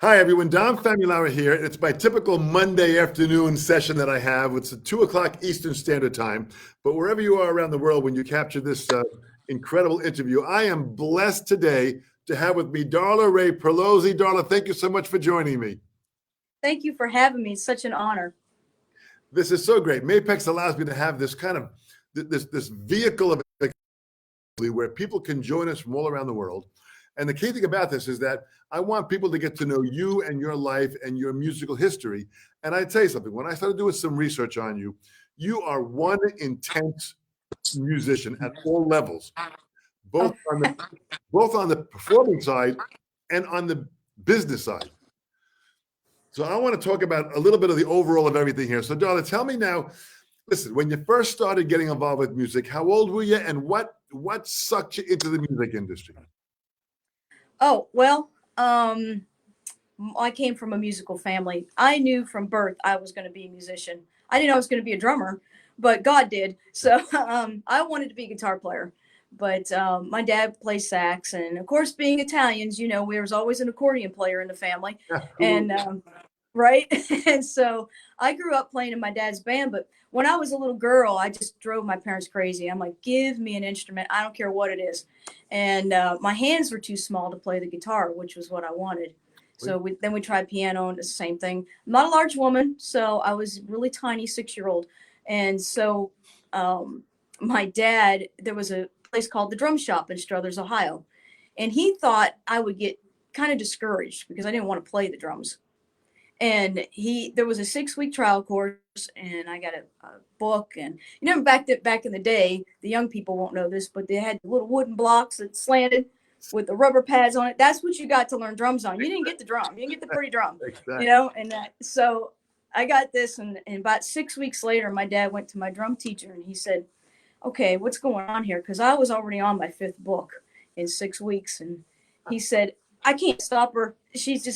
Hi, everyone. Don Famularo here. It's my typical Monday afternoon session that I have. It's at 2 o'clock Eastern Standard Time. But wherever you are around the world when you capture this incredible interview, I am blessed today to have with me Darla Rae Perlozzi. Darla, thank you so much for joining me. Thank you for having me. It's such an honor. This is so great. Mapex allows me to have this kind of this vehicle of where people can join us from all around the world. And the key thing about this is that I want people to get to know you and your life and your musical history. And I tell you something, when I started doing some research on you, you are one intense musician at all levels, both on the performing side and on the business side. So I want to talk about a little bit of the overall of everything here. So Darla, tell me now, listen, when you first started getting involved with music, how old were you and what sucked you into the music industry? Oh, well, I came from a musical family. I knew from birth I was going to be a musician. I didn't know I was going to be a drummer, but God did. So I wanted to be a guitar player. But my dad plays sax. And of course, being Italians, you know, there was always an accordion player in the family. And right. And so I grew up playing in my dad's band. But when I was a little girl, I just drove my parents crazy. I'm like, give me an instrument. I don't care what it is. And my hands were too small to play the guitar, which was what I wanted. So then we tried piano, and it's the same thing. I'm not a large woman, so I was really tiny, 6-year-old. And so my dad, there was a place called the Drum Shop in Struthers, Ohio. And he thought I would get kind of discouraged because I didn't want to play the drums. And there was a 6-week trial course, and I got a book. And you know, back in the day, the young people won't know this, but they had little wooden blocks that slanted with the rubber pads on it. That's what you got to learn drums on. You didn't get the drum, you didn't get the pretty drum, Exactly. you know. And so I got this, and about 6 weeks later, my dad went to my drum teacher, and he said, "Okay, what's going on here?" Because I was already on my 5th book in 6 weeks, and he said, "I can't stop her.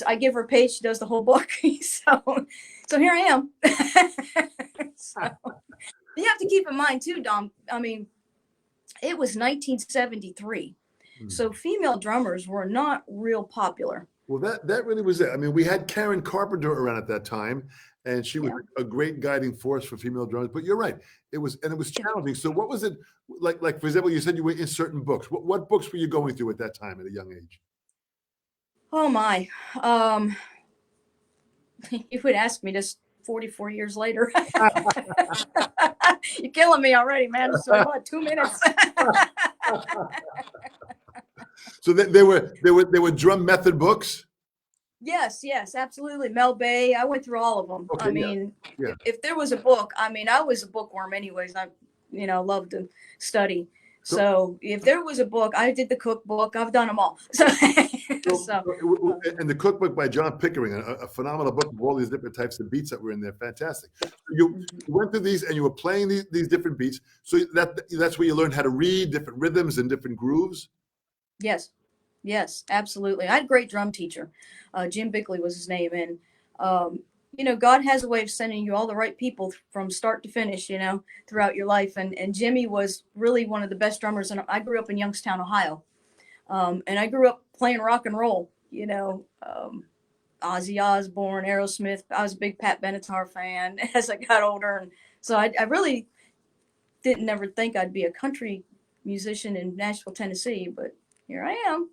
I give her a page, she does the whole book." so here I am. So you have to keep in mind too, Dom. I mean, it was 1973. So female drummers were not real popular. Well, that really was it. I mean, we had Karen Carpenter around at that time, and she was a great guiding force for female drummers. But you're right, it was challenging. So what was it like? Like, for example, you said you were in certain books. What books were you going through at that time at a young age? Oh my. You would ask me this 44 years later. You're killing me already, man. So what, 2 minutes? So there were drum method books. Yes, absolutely. Mel Bay. I went through all of them. Okay, I mean, if there was a book, I mean, I was a bookworm anyways. I, loved to study. So if there was a book, I did the cookbook. I've done them all. And the cookbook by John Pickering, a phenomenal book of all these different types of beats that were in there. Fantastic. You went through these and you were playing these different beats. So that's where you learned how to read different rhythms and different grooves. Yes, absolutely. I had a great drum teacher. Jim Bickley was his name. And, God has a way of sending you all the right people from start to finish, throughout your life. And Jimmy was really one of the best drummers. And I grew up in Youngstown, Ohio. And I grew up playing rock and roll, Ozzy Osbourne, Aerosmith. I was a big Pat Benatar fan as I got older. And so I really didn't never think I'd be a country musician in Nashville, Tennessee, but here I am.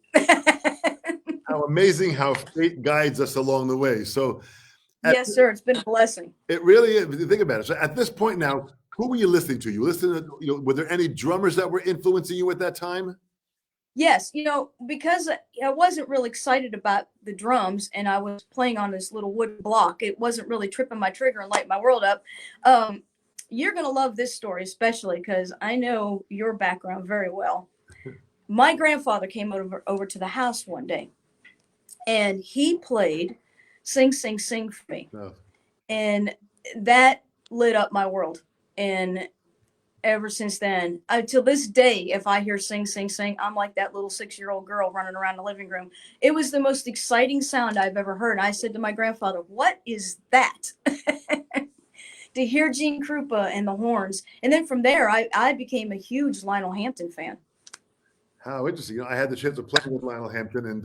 How amazing how fate guides us along the way. So yes, sir. It's been a blessing. It really is. If you think about it. So at this point now, who were you listening to? You listening to, were there any drummers that were influencing you at that time? Yes, because I wasn't really excited about the drums and I was playing on this little wooden block. It wasn't really tripping my trigger and lighting my world up. You're going to love this story, especially because I know your background very well. My grandfather came over to the house one day and he played Sing, Sing, Sing for me. Oh. And that lit up my world. And ever since then, until this day, if I hear Sing, Sing, Sing, I'm like that little 6-year-old girl running around the living room. It was the most exciting sound I've ever heard. I said to my grandfather, "What is that?" To hear Gene Krupa and the horns. And then from there, I became a huge Lionel Hampton fan. How interesting. I had the chance of playing with Lionel Hampton, and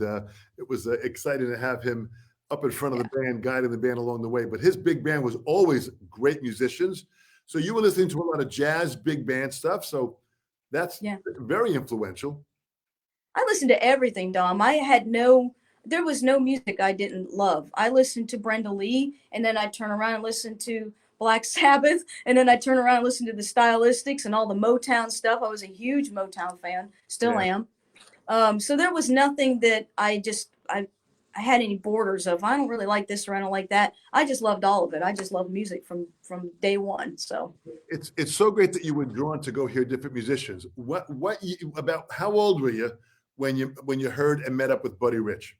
it was exciting to have him up in front of Yeah. the band, guiding the band along the way. But his big band was always great musicians. So you were listening to a lot of jazz, big band stuff. So that's Yeah. very influential. I listened to everything, Dom. There was no music I didn't love. I listened to Brenda Lee, and then I'd turn around and listen to Black Sabbath, and then I'd turn around and listen to the Stylistics and all the Motown stuff. I was a huge Motown fan, still Yeah. am. So there was nothing that I had any borders of. I don't really like this or I don't like that. I just loved all of it. I just loved music from day one. So It's so great that you were drawn to go hear different musicians. About how old were you when you heard and met up with Buddy Rich?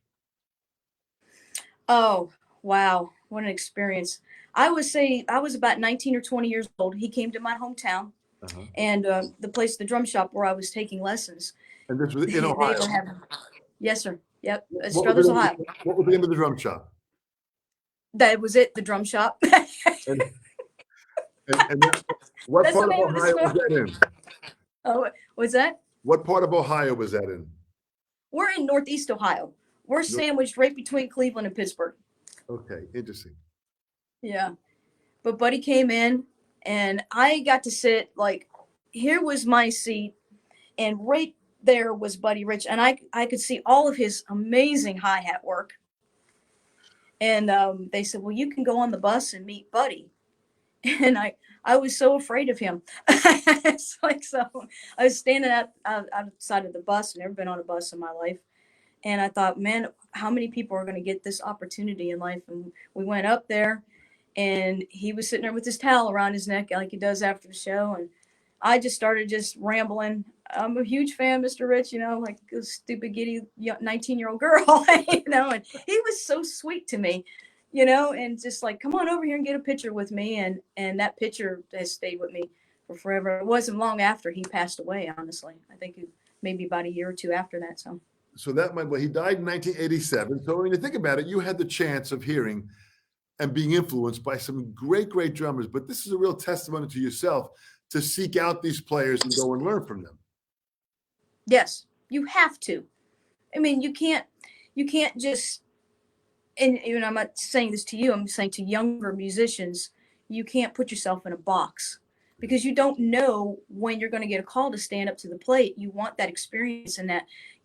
oh wow, what an experience. I would say I was about 19 or 20 years old. He came to my hometown Uh-huh. and the drum shop where I was taking lessons. And this was in They Ohio. were having, yes, sir. Yep. What Struthers, Ohio. was the name of the drum shop? That was it, the drum shop. And, what That's the part of name of the Ohio was store. that in? Oh, what's that? What part of Ohio was that in? We're in Northeast Ohio. We're sandwiched right between Cleveland and Pittsburgh. Okay, interesting. Yeah. But Buddy came in and I got to sit like, here was my seat. And right there was Buddy Rich. And I could see all of his amazing hi-hat work. And they said, well, you can go on the bus and meet Buddy. And I was so afraid of him. It's like, so I was standing outside of the bus. Never been on a bus in my life. And I thought, man, how many people are going to get this opportunity in life? And we went up there and he was sitting there with his towel around his neck like he does after the show. And I just started just rambling. I'm a huge fan, Mr. Rich, like a stupid, giddy 19-year-old girl, and he was so sweet to me, and just like, come on over here and get a picture with me. And that picture has stayed with me for forever. It wasn't long after he passed away, honestly. I think maybe about a year or two after that. So he died in 1987. So when you think about it, you had the chance of hearing and being influenced by some great, great drummers. But this is a real testimony to yourself to seek out these players and go and learn from them. Yes, you have to. I mean, you can't just, and I'm not saying this to you, I'm saying to younger musicians, you can't put yourself in a box because you don't know when you're going to get a call to stand up to the plate. You want that experience and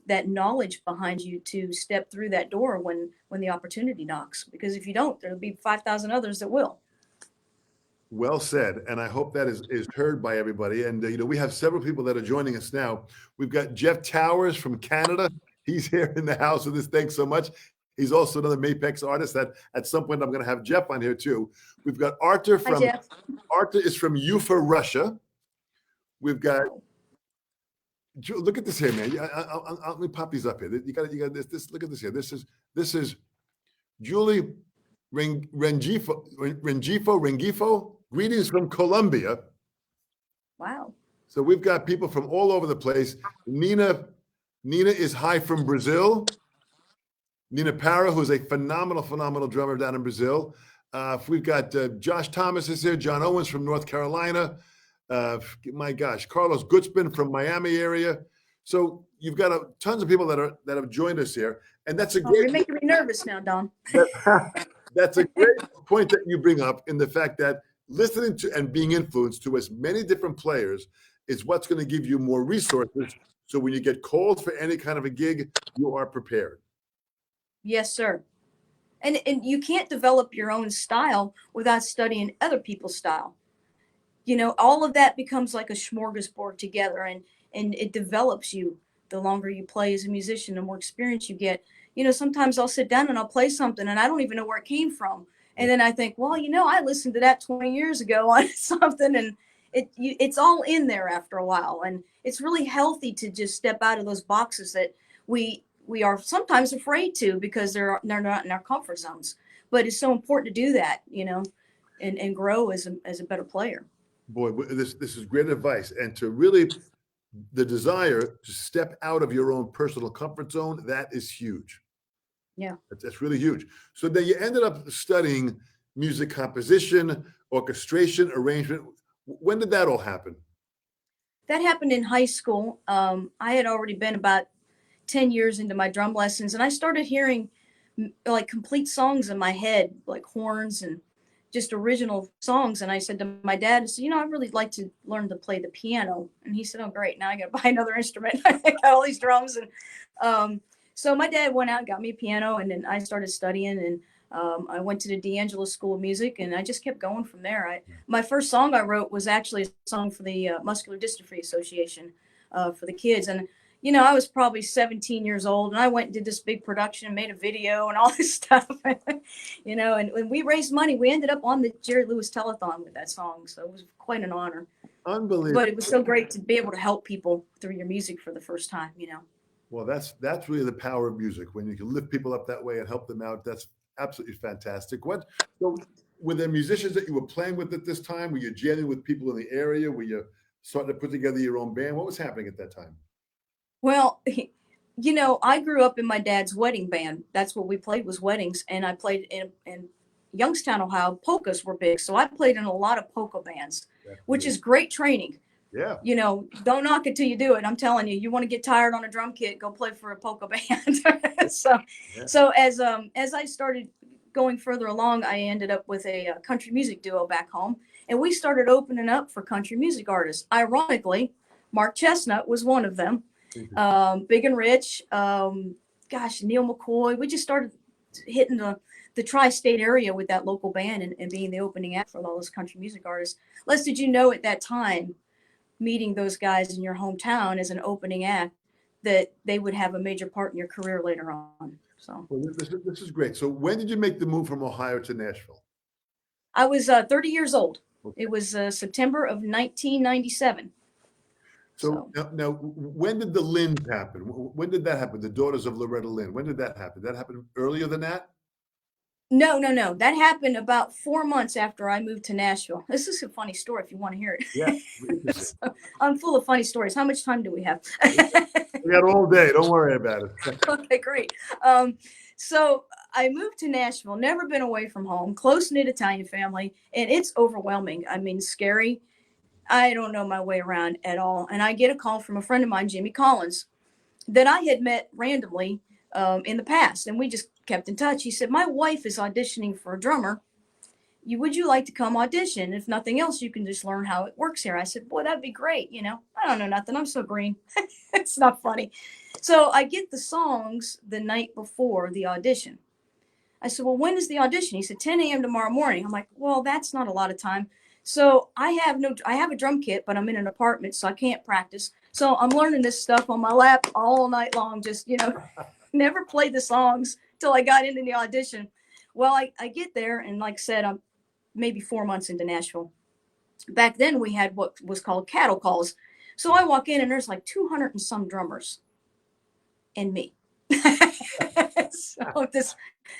that knowledge behind you to step through that door when the opportunity knocks. Because if you don't, there'll be 5,000 others that will. Well said. And I hope that is heard by everybody. And, we have several people that are joining us now. We've got Jeff Towers from Canada. He's here in the house with us. Thanks so much. He's also another Mapex artist that at some point I'm going to have Jeff on here too. We've got Arthur Arthur is from Ufa, Russia. We've got, look at this here, man. Let me pop these up here. You got this. Look at this here. This is Julie Rengifo. Greetings from Colombia. Wow. So we've got people from all over the place. Nina is hi from Brazil. Nina Parra, who's a phenomenal drummer down in Brazil. We've got Josh Thomas is here. John Owens from North Carolina. My gosh, Carlos Gutzman from Miami area. So you've got tons of people that have joined us here, and that's a great. You're making me nervous now, Don. That's a great point that you bring up in the fact that listening to and being influenced to as many different players is what's going to give you more resources. So when you get called for any kind of a gig, you are prepared. Yes, sir. And you can't develop your own style without studying other people's style. All of that becomes like a smorgasbord together, and it develops you. The longer you play as a musician, the more experience you get. Sometimes I'll sit down and I'll play something and I don't even know where it came from. And then I think, well, I listened to that 20 years ago on something, and it's all in there after a while. And it's really healthy to just step out of those boxes that we are sometimes afraid to because they're not in our comfort zones. But it's so important to do that, and grow as a better player. Boy, this is great advice. And to really, the desire to step out of your own personal comfort zone, that is huge. Yeah. That's really huge. So then you ended up studying music composition, orchestration, arrangement. When did that all happen? That happened in high school. I had already been about 10 years into my drum lessons, and I started hearing like complete songs in my head, like horns and just original songs. And I said to my dad, I said, you know, I'd really like to learn to play the piano. And he said, oh, great. Now I got to buy another instrument. I got all these drums. And so my dad went out and got me a piano, and then I started studying, and I went to the D'Angelo School of Music, and I just kept going from there. My first song I wrote was actually a song for the Muscular Dystrophy Association for the kids. And you know, I was probably 17 years old, and I went and did this big production, made a video and all this stuff, you know, and when we raised money, we ended up on the Jerry Lewis Telethon with that song. So it was quite an honor. Unbelievable. But it was so great to be able to help people through your music for the first time, you know. Well, that's really the power of music. When you can lift people up that way and help them out, that's absolutely fantastic. So were there musicians that you were playing with at this time? Were you jamming with people in the area? Were you starting to put together your own band? What was happening at that time? Well, you know, I grew up in my dad's wedding band. That's what we played, was weddings. And I played in Youngstown, Ohio. Polkas were big. So I played in a lot of polka bands, which is great training. Yeah. You know, don't knock it till you do it. I'm telling you, you want to get tired on a drum kit, go play for a polka band. So as I started going further along, I ended up with a country music duo back home, and we started opening up for country music artists. Ironically, Mark Chestnut was one of them. Big and Rich, Neil McCoy. We just started hitting the tri-state area with that local band and being the opening act for all those country music artists. Les, did you know at that time, meeting those guys in your hometown as an opening act, that they would have a major part in your career later on? So well, this is great. So when did you make the move from Ohio to Nashville? I was 30 years old. Okay. It was September of 1997. So now, when did the Lynn happen? When did that happen? The daughters of Loretta Lynn. When did that happen? Did that happen earlier than that? No. That happened about 4 months after I moved to Nashville. This is a funny story if you want to hear it. Yeah. So, I'm full of funny stories. How much time do we have? We got all day. Don't worry about it. Okay, great. So I moved to Nashville, never been away from home, close-knit Italian family, and it's overwhelming. I mean, scary. I don't know my way around at all. And I get a call from a friend of mine, Jimmy Collins, that I had met randomly in the past. And we just kept in touch. He said, my wife is auditioning for a drummer. Would you like to come audition? If nothing else, you can just learn how it works here. I said, boy, that'd be great. You know, I don't know nothing. I'm so green. It's not funny. So I get the songs the night before the audition. I said, well, when is the audition? He said, 10 a.m. tomorrow morning. I'm like, well, that's not a lot of time. So I have a drum kit, but I'm in an apartment, so I can't practice. So I'm learning this stuff on my lap all night long, just, you know, never played the songs till I got into the audition. Well, I get there, and like I said, I'm maybe 4 months into Nashville. Back then we had what was called cattle calls. So I walk in, and there's like 200 and some drummers and me. So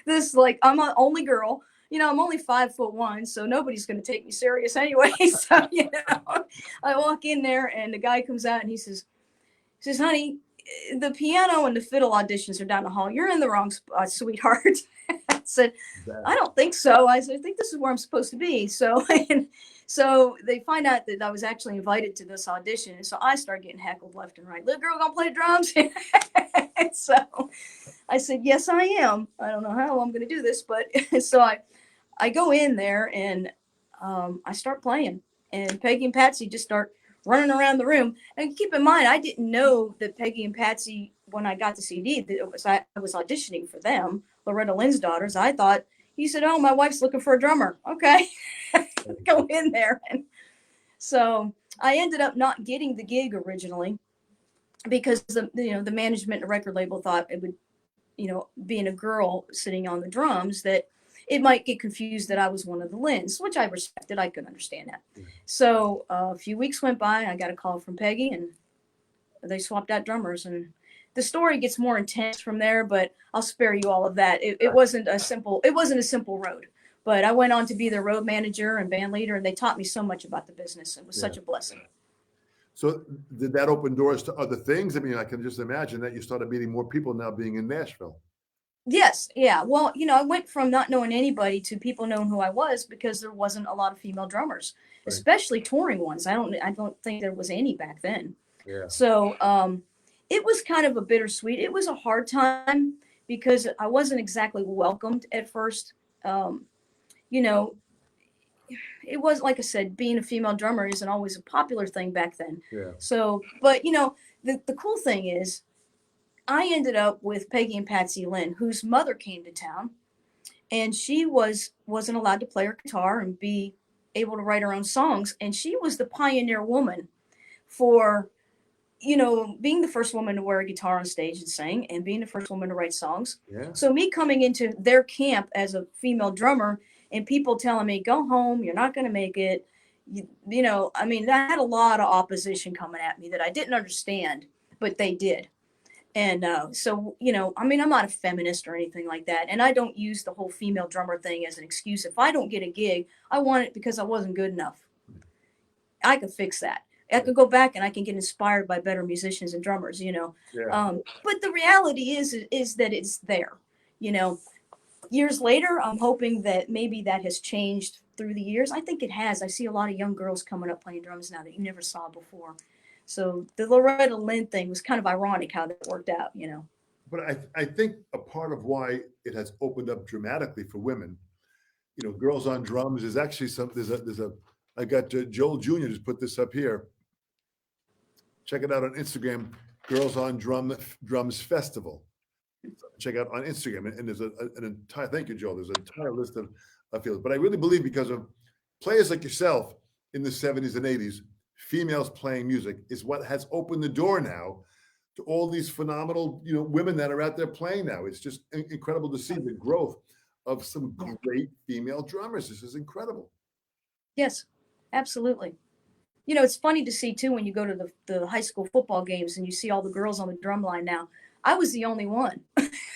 this like, I'm an only girl. You know, I'm only 5'1", so nobody's going to take me serious anyway. So, you know, I walk in there, and the guy comes out, and he says, honey, the piano and the fiddle auditions are down the hall. You're in the wrong spot, sweetheart. I said, I don't think so. I said, I think this is where I'm supposed to be. So, so they find out that I was actually invited to this audition. And so I started getting heckled left and right. Little girl gonna play drums? So I said, yes, I am. I don't know how I'm going to do this, but so I go in there, and I start playing, and Peggy and Patsy just start running around the room. And keep in mind, I didn't know that Peggy and Patsy, when I got the CD, that I was auditioning for them, Loretta Lynn's daughters. I thought, he said, oh, my wife's looking for a drummer. Okay, go in there. And so I ended up not getting the gig originally because the management and the record label thought it would, you know, being a girl sitting on the drums, that it might get confused that I was one of the Lynns, which I respected. I could understand that. So a few weeks went by. I got a call from Peggy, and they swapped out drummers. And the story gets more intense from there, but I'll spare you all of that. It wasn't a simple road. But I went on to be their road manager and band leader, and they taught me so much about the business. It was such a blessing. So did that open doors to other things? I mean, I can just imagine that you started meeting more people now being in Nashville. Yes. Yeah. Well, you know, I went from not knowing anybody to people knowing who I was, because there wasn't a lot of female drummers, especially touring ones. I don't think there was any back then. Yeah. So it was kind of a bittersweet. It was a hard time because I wasn't exactly welcomed at first. You know, it was like I said, being a female drummer isn't always a popular thing back then. Yeah. So, but the cool thing is, I ended up with Peggy and Patsy Lynn, whose mother came to town, and she wasn't allowed to play her guitar and be able to write her own songs, and she was the pioneer woman for being the first woman to wear a guitar on stage and sing, and being the first woman to write songs. Yeah. So me coming into their camp as a female drummer and people telling me, go home, you're not going to make it. I mean, I had a lot of opposition coming at me that I didn't understand, but they did. And so, I mean, I'm not a feminist or anything like that. And I don't use the whole female drummer thing as an excuse. If I don't get a gig, I want it because I wasn't good enough. I could fix that. I could go back and I can get inspired by better musicians and drummers, Yeah. But the reality is that it's there, years later. I'm hoping that maybe that has changed through the years. I think it has. I see a lot of young girls coming up playing drums now that you never saw before. So the Loretta Lynn thing was kind of ironic how that worked out, But I think a part of why it has opened up dramatically for women, girls on drums is actually I got Joel Jr. just put this up here. Check it out on Instagram, Girls on Drums Festival. Check out on Instagram. And there's an entire, thank you, Joel. There's an entire list of fields. But I really believe because of players like yourself in the 70s and 80s, females playing music is what has opened the door now to all these phenomenal, women that are out there playing now. It's just incredible to see the growth of some great female drummers. This is incredible. Yes, absolutely. It's funny to see too when you go to the high school football games and you see all the girls on the drum line now. I was the only one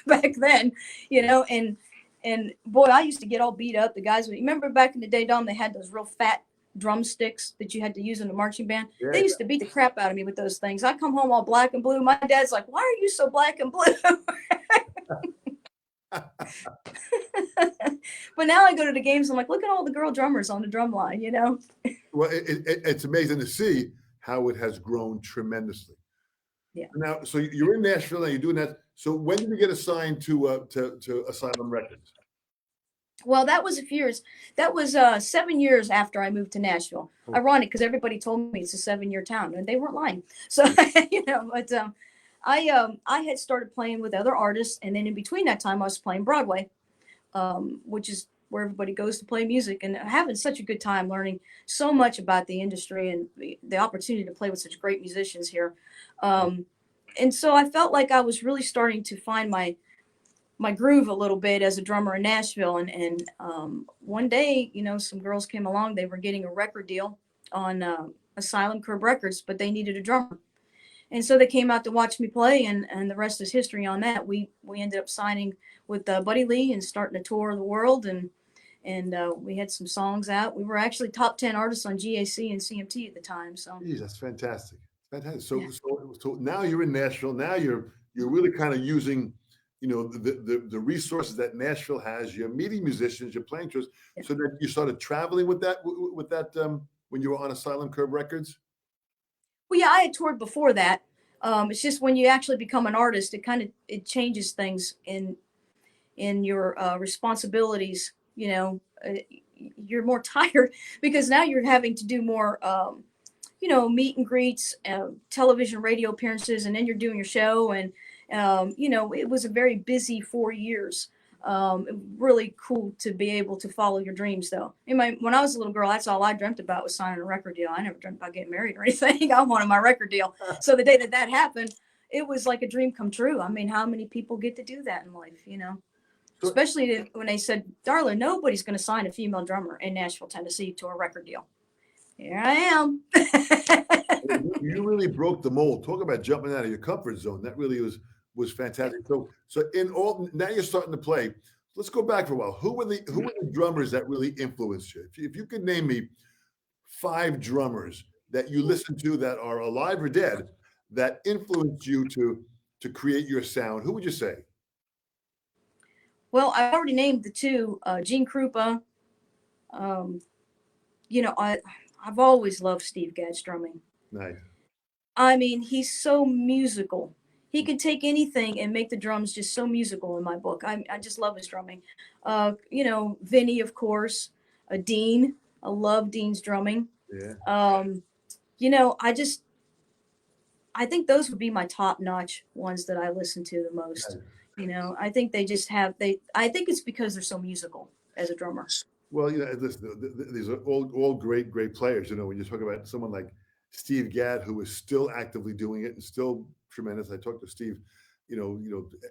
back then, and boy, I used to get all beat up. The guys, remember back in the day, Dom, they had those real fat drumsticks that you had to use in the marching band. Yeah. They used to beat the crap out of me with those things. I come home all black and blue. My dad's like, "Why are you so black and blue?" But now I go to the games. I'm like, look at all the girl drummers on the drum line. Well, it's amazing to see how it has grown tremendously. Yeah. Now, so you're in Nashville and you're doing that. So when did you get assigned to Asylum Records? Well, that was a few years. That was 7 years after I moved to Nashville. Oh. Ironic, because everybody told me it's a 7-year town, and they weren't lying. So but I had started playing with other artists, and then in between that time, I was playing Broadway, which is where everybody goes to play music, and having such a good time learning so much about the industry and the opportunity to play with such great musicians here. And so I felt like I was really starting to find my groove a little bit as a drummer in Nashville. And one day, some girls came along. They were getting a record deal on Asylum Records, but they needed a drummer. And so they came out to watch me play, and the rest is history on that. We ended up signing with Buddy Lee and starting a tour of the world, and we had some songs out. We were actually top 10 artists on GAC and CMT at the time. So Geez, that's fantastic. Fantastic. So now you're in Nashville. Now you're really kind of using the resources that Nashville has. You're meeting musicians, you're playing shows. Yeah. So that you started traveling with that when you were on Asylum Records. Well, yeah, I had toured before that. It's just when you actually become an artist, it changes things in your responsibilities. You're more tired because now you're having to do more meet and greets, television, radio appearances, and then you're doing your show. And it was a very busy 4 years. Really cool to be able to follow your dreams, though. When I was a little girl, that's all I dreamt about was signing a record deal. I never dreamt about getting married or anything. I wanted my record deal. So the day that happened, it was like a dream come true. I mean, how many people get to do that in life, Especially when they said, Darla, nobody's going to sign a female drummer in Nashville, Tennessee to a record deal. Here I am. You really broke the mold. Talk about jumping out of your comfort zone. That really was fantastic. So now you're starting to play. Let's go back for a while. Who were the drummers that really influenced you? If you could name me 5 drummers that you listen to that are alive or dead that influenced you to create your sound, who would you say? Well, I already named the 2, Gene Krupa. I've always loved Steve Gadd's drumming. Nice. I mean, he's so musical. He could take anything and make the drums just so musical in my book. I just love his drumming. Vinny, of course, Dean. I love Dean's drumming. Yeah. Um, I think those would be my top notch ones that I listen to the most. I think they just I think it's because they're so musical as a drummer. Well, listen, these are all great, great players. When you talk about someone like Steve Gadd, who is still actively doing it and still tremendous. I talk to Steve,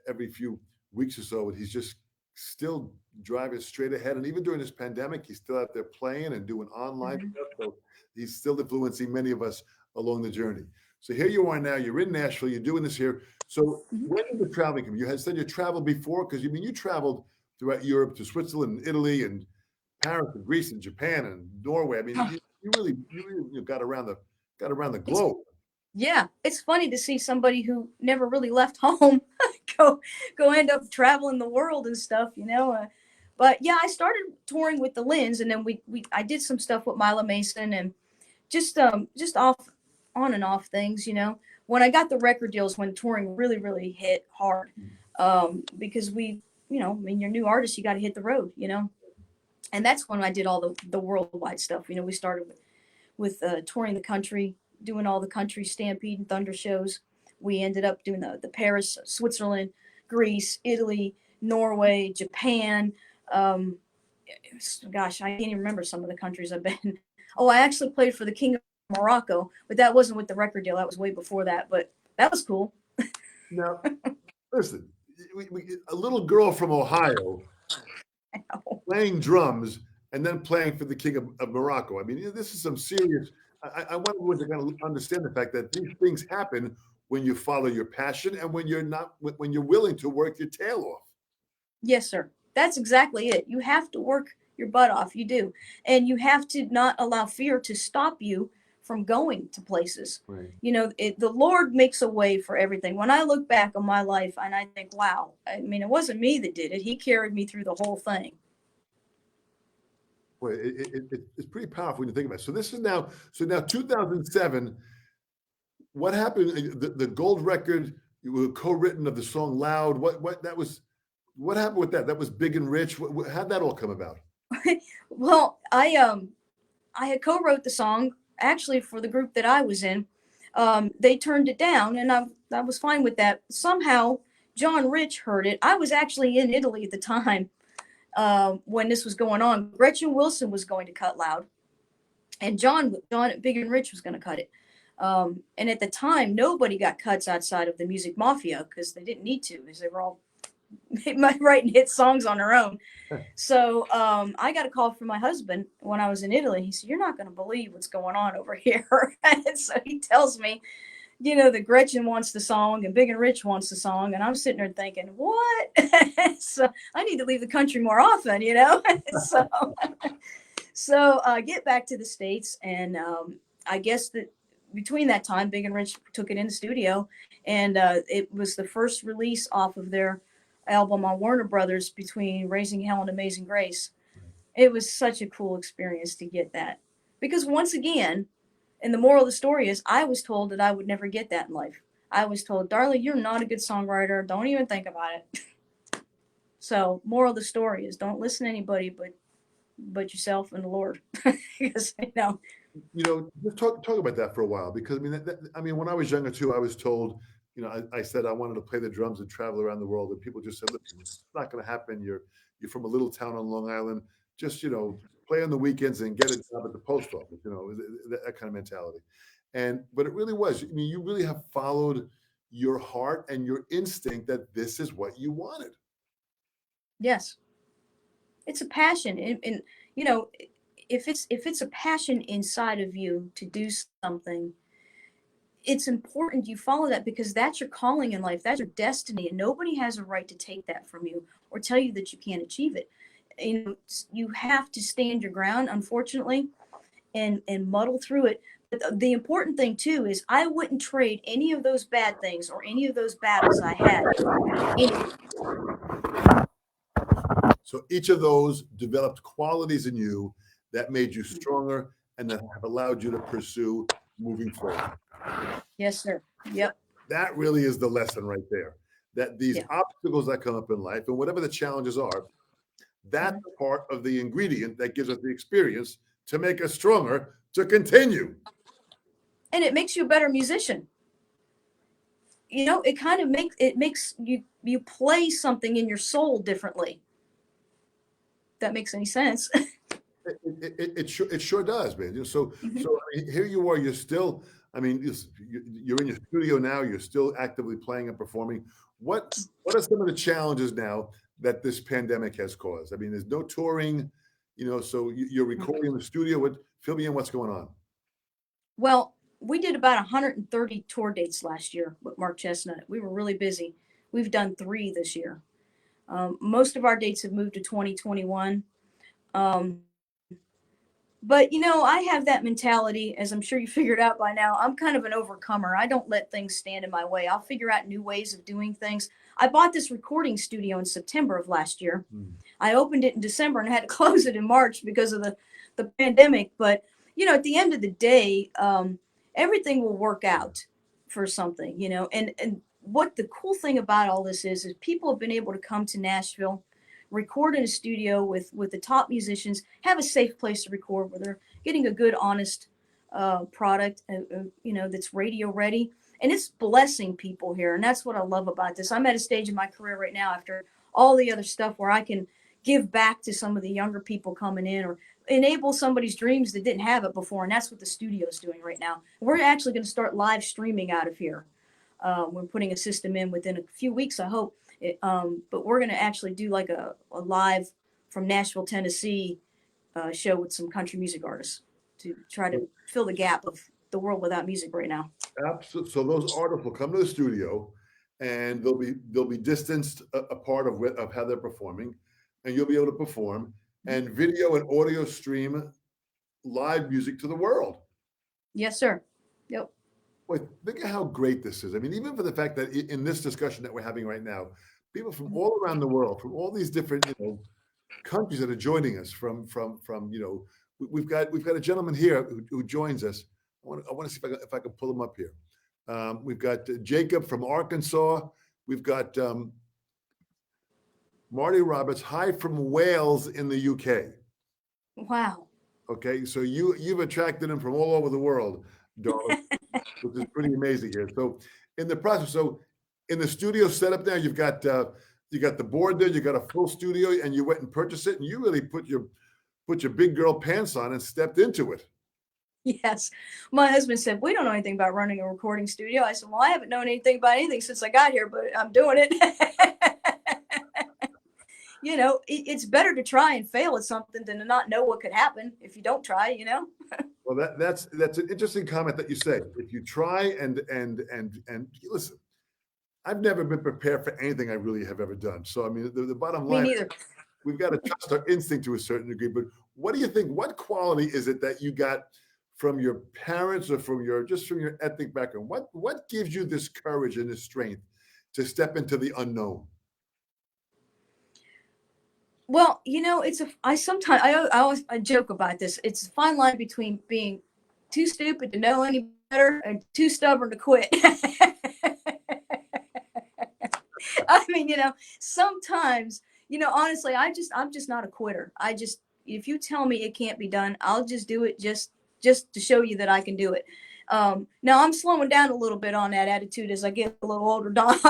every few weeks or so, and he's just still driving straight ahead. And even during this pandemic, he's still out there playing and doing online stuff. So he's still influencing many of us along the journey. So here you are now. You're in Nashville. You're doing this here. So when did the traveling come? You had said you traveled before, because you traveled throughout Europe to Switzerland, and Italy, and Paris, and Greece, and Japan, and Norway. I mean, you really got around the globe. Yeah, it's funny to see somebody who never really left home go end up traveling the world and stuff, But yeah, I started touring with the Lynns, and then I did some stuff with Mila Mason, and just off on and off things, When I got the record deals, when touring really, really hit hard, because you're new artist, you got to hit the road, And that's when I did all the worldwide stuff. We started with touring the country, doing all the country Stampede and Thunder shows. We ended up doing the Paris, Switzerland, Greece, Italy, Norway, Japan. Gosh, I can't even remember some of the countries I've been. Oh, I actually played for the King of Morocco, but that wasn't with the record deal. That was way before that, but that was cool. Now, listen, a little girl from Ohio playing drums and then playing for the King of Morocco. I mean, this is some serious. I want everyone to kind of understand the fact that these things happen when you follow your passion and when you're willing to work your tail off. Yes, sir. That's exactly it. You have to work your butt off. You do. And you have to not allow fear to stop you from going to places. Right. The Lord makes a way for everything. When I look back on my life and I think, wow, I mean, it wasn't me that did it. He carried me through the whole thing. Boy, it's pretty powerful when you think about it. So this is now 2007. What happened? The gold record, you were co-written of the song "Loud." What happened with that? That was Big and Rich. How'd that all come about? Well, I had co-wrote the song actually for the group that I was in. They turned it down, and I was fine with that. Somehow, John Rich heard it. I was actually in Italy at the time when this was going on. Gretchen Wilson was going to cut Loud, and John Big and Rich was going to cut it. And at the time, nobody got cuts outside of the Music Mafia because they didn't need to, because they were all writing hit songs on their own. So I got a call from my husband when I was in Italy. He said, "You're not going to believe what's going on over here." And so he tells me, that Gretchen wants the song and Big and Rich wants the song. And I'm sitting there thinking, what? So I need to leave the country more often, So I get back to the States, and I guess that between that time, Big and Rich took it in the studio, and it was the first release off of their album on Warner Brothers, between Raising Hell and Amazing Grace. It was such a cool experience to get that, because once again, and the moral of the story is, I was told that I would never get that in life. I was told, "Darla, you're not a good songwriter. Don't even think about it." So moral of the story is, don't listen to anybody but yourself and the Lord. Because, just talk about that for a while, because I mean, when I was younger too, I was told, I said I wanted to play the drums and travel around the world, and people just said, "Listen, it's not going to happen. You're from a little town on Long Island. Just play on the weekends and get a job at the post office." That kind of mentality. But it really was. I mean, you really have followed your heart and your instinct that this is what you wanted. Yes, it's a passion, and if it's a passion inside of you to do something, it's important you follow that, because that's your calling in life. That's your destiny, and nobody has a right to take that from you or tell you that you can't achieve it. You have to stand your ground, unfortunately, and muddle through it. But the important thing too is, I wouldn't trade any of those bad things or any of those battles I had. So each of those developed qualities in you that made you stronger and that have allowed you to pursue moving forward. Yes, sir. Yep. That really is the lesson right there. That these Yeah. obstacles that come up in life and whatever the challenges are, that's Mhm. part of the ingredient that gives us the experience to make us stronger to continue. And it makes you a better musician. You know, it kind of makes you play something in your soul differently. If that makes any sense. It sure does, man. So Mhm. I mean, here you are. You're still. I mean, you're in your studio now. You're still actively playing and performing. What are some of the challenges now that this pandemic has caused? I mean, there's no touring. So you're recording in the studio. Fill me in. What's going on? Well, we did about 130 tour dates last year with Mark Chestnut. We were really busy. We've done 3 this year. Most of our dates have moved to 2021. Um, but I have that mentality, as I'm sure you figured out by now. I'm kind of an overcomer. I don't let things stand in my way. I'll figure out new ways of doing things. I bought this recording studio in September of last year. Hmm. I opened it in December and had to close it in March because of the pandemic. But at the end of the day, everything will work out for something. And what the cool thing about all this is people have been able to come to Nashville, record in a studio with the top musicians, have a safe place to record where they're getting a good, honest product, that's radio ready. And it's blessing people here. And that's what I love about this. I'm at a stage in my career right now after all the other stuff where I can give back to some of the younger people coming in or enable somebody's dreams that didn't have it before. And that's what the studio's doing right now. We're actually going to start live streaming out of here. We're putting a system in within a few weeks, I hope. But we're going to actually do like a live from Nashville, Tennessee show with some country music artists to try to fill the gap of the world without music right now. Absolutely. So those artists will come to the studio, and they'll be distanced apart of how they're performing, and you'll be able to perform and video and audio stream live music to the world. Yes, sir. Yep. Boy, think of how great this is. I mean, even for the fact that in this discussion that we're having right now, people from all around the world, from all these different countries that are joining us, we've got a gentleman here who joins us. I want to see if I can pull him up here. We've got Jacob from Arkansas. We've got Marty Roberts, hi from Wales in the UK. Wow. Okay, so you've attracted him from all over the world, Darla, which is pretty amazing here. So in the process, in the studio setup now, you got the board there, you got a full studio, and you went and purchased it, and you really put your big girl pants on and stepped into it. Yes. My husband said, we don't know anything about running a recording studio. I said, well, I haven't known anything about anything since I got here, but I'm doing it. It's better to try and fail at something than to not know what could happen if you don't try. Well, that's an interesting comment that you say. If you try and listen, I've never been prepared for anything I really have ever done. So I mean, the bottom Me line, neither. we've got to trust our instinct to a certain degree. But what do you think? What quality is it that you got from your parents or from your ethnic background? What gives you this courage and this strength to step into the unknown? Well, I joke about this. It's a fine line between being too stupid to know any better and too stubborn to quit. I mean, sometimes, honestly, I'm just not a quitter. If you tell me it can't be done, I'll just do it just to show you that I can do it. Now I'm slowing down a little bit on that attitude as I get a little older, Dom.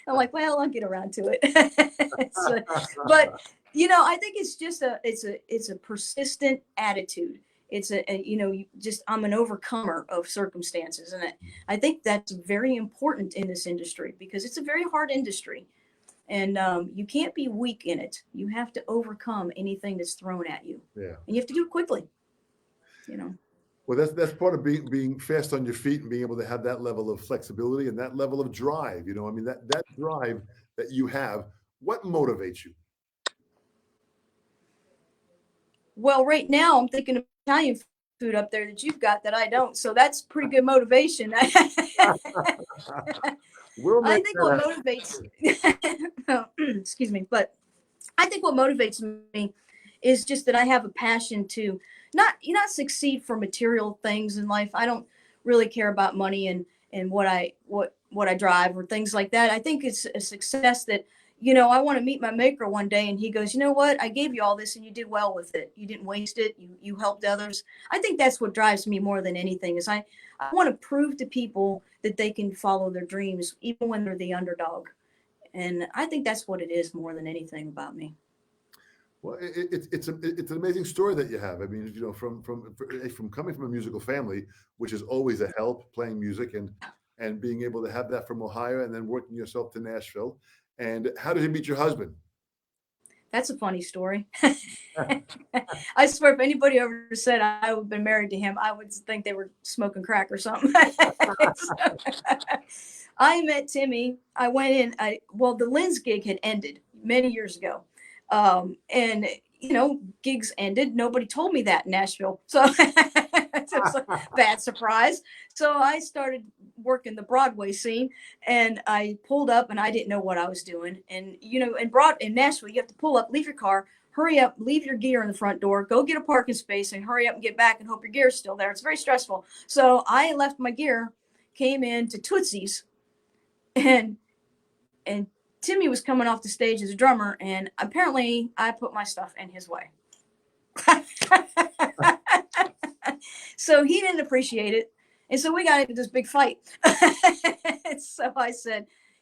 I'm like, well, I'll get around to it. But I think it's just it's a persistent attitude. It's I'm an overcomer of circumstances, and I think that's very important in this industry because it's a very hard industry, and you can't be weak in it. You have to overcome anything that's thrown at you, Yeah. and you have to do it quickly. Well, that's part of being fast on your feet and being able to have that level of flexibility and that level of drive. I mean, that drive that you have, what motivates you? Well, right now I'm thinking of Italian food up there that you've got that I don't, so that's pretty good motivation. We'll I make think that what motivates, excuse me, but I think what motivates me is just that I have a passion to not succeed for material things in life. I don't really care about money, and what I drive or things like that. I think it's a success that, you know, I want to meet my maker one day and he goes, you know what, I gave you all this and you did well with it. You didn't waste it. You helped others. I think that's what drives me more than anything is I want to prove to people that they can follow their dreams even when they're the underdog. And I think that's what it is more than anything about me. Well, it's an amazing story that you have. I mean, you know, from coming from a musical family, which is always a help playing music and being able to have that from Ohio and then working yourself to Nashville. And how did you meet your husband? That's a funny story. I swear, if anybody ever said I would have been married to him, I would think they were smoking crack or something. So, I met Timmy. I went in. Well, the Lynn's gig had ended many years ago, and you know, gigs ended. Nobody told me that in Nashville, so it was a bad surprise. So I started working the Broadway scene, and I pulled up, and I didn't know what I was doing. And you know, in Nashville, you have to pull up, leave your car, hurry up, leave your gear in the front door, go get a parking space, and hurry up and get back and hope your gear's still there. It's very stressful. So I left my gear, came into Tootsie's, and Timmy was coming off the stage as a drummer, and apparently I put my stuff in his way. So he didn't appreciate it. And so we got into this big fight. So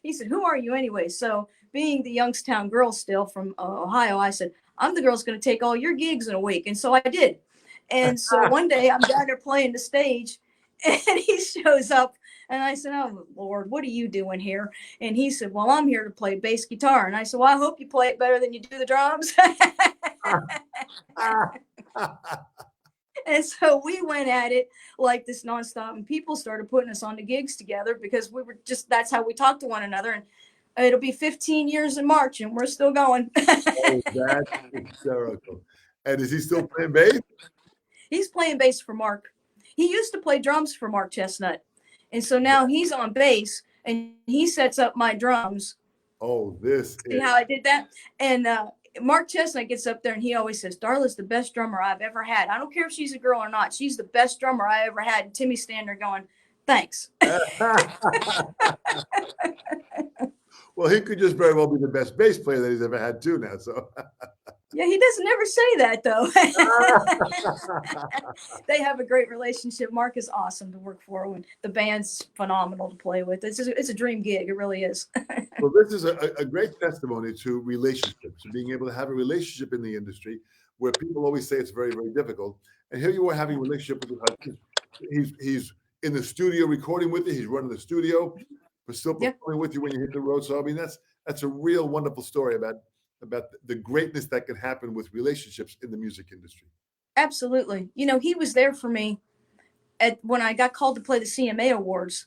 he said, who are you anyway? So being the Youngstown girl still from Ohio, I said, I'm the girl that's going to take all your gigs in a week. And so I did. And so one day I'm down there playing the stage and he shows up and I said, oh, Lord, what are you doing here? And he said, well, I'm here to play bass guitar. And I said, well, I hope you play it better than you do the drums. And so we went at it like this nonstop, and people started putting us on the gigs together because we were that's how we talk to one another. And it'll be 15 years in March and we're still going. Oh, that's hysterical. And is he still playing bass? He's playing bass for Mark. He used to play drums for Mark Chestnut. And so now he's on bass and he sets up my drums. Oh, See how I did that? And Mark Chestnut gets up there and he always says, Darla's the best drummer I've ever had. I don't care if she's a girl or not. She's the best drummer I ever had. And Timmy's standing there going, thanks. Well, he could just very well be the best bass player that he's ever had too now. So yeah, he doesn't ever say that though. They have a great relationship. Mark is awesome to work for, and the band's phenomenal to play with. It's a dream gig. It really is. Well, this is a great testimony to relationships, to being able to have a relationship in the industry where people always say it's very, very difficult. And here you are having a relationship with your husband. He's in the studio recording with you. He's running the studio, but still performing with you when you hit the road. So I mean, that's a real wonderful story about the greatness that can happen with relationships in the music industry. Absolutely. You know, he was there for me when I got called to play the CMA Awards.